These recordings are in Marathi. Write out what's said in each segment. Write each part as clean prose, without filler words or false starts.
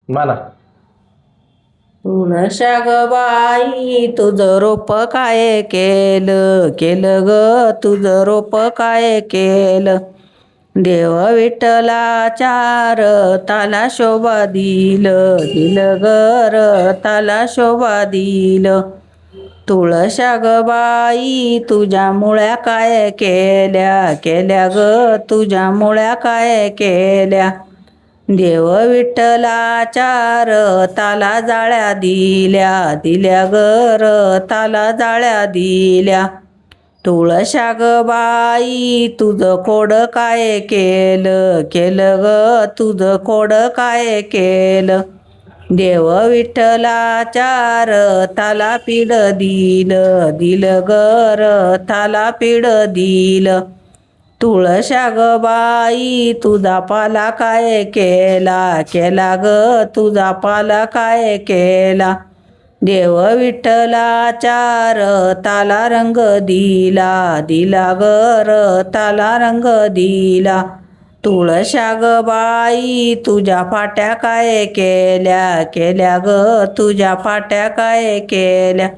म्हणा. तुळशा ग बाई तुझं रोप काय केलं केलं ग तुझं रोप काय केलं. देव विठ्ठला चार ताला शोभा दिलं दिलं गर ताला शोभा दिलं. तुळशा ग बाई तुझ्या मुळ्या काय केल्या केल्या ग तुझ्या मुळ्या काय केल्या. देव विठ्ठला चार ताला जाळ्या दिल्या दिल्या गर ताला जाळ्या दिल्या. तुळशा ग बाई तुझं खोड काय केलं केलं ग तुझं खोड काय केलं. देव विठ्ठला चार ताला पीड दिलं दिलं गर ताला पीड दिलं. तुळशा ग बाई तुझा पाला काय केला केला ग तुझा पाला काय केला. देव विठ्ठला चार ताला रंग दिला दिला गर ताला रंग दिला. तुळशा ग बाई तुझ्या पाट्या काय केल्या केल्या ग तुझ्या पाट्या काय केल्या.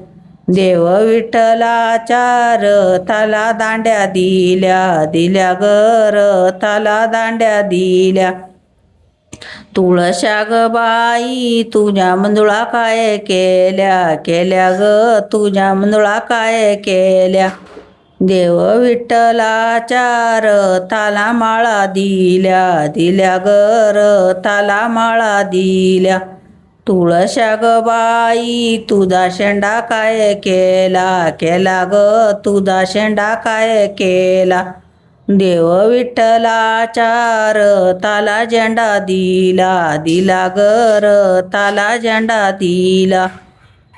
देव विठ्ठला चार ताला दांड्या दिल्या दिल्या गर ताला दांड्या दिल्या. तुळशा ग बाई तुझ्या मंजुळा काय केल्या केल्या ग तुझ्या मंजुळा काय केल्या. देव विठ्ठला चार ताला माळा दिल्या दिल्या गर ताला माळा दिल्या. तुळशा ग बाई तुझा शेंडा काय केला केला ग तुझा शेंडा काय केला. देव विठ्ठला चार ताला झेंडा दिला दिला गर ताला झेंडा दिला.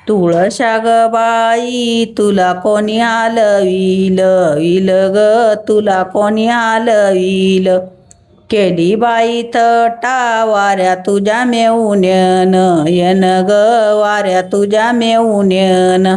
तुळशा ग बाई तुला कोणी हलविल विल ग तुला कोणी हलविल. केली बाई तटा वाऱ्या तुझ्या मेऊन येन ग वाऱ्या तुझ्या मेऊन येन.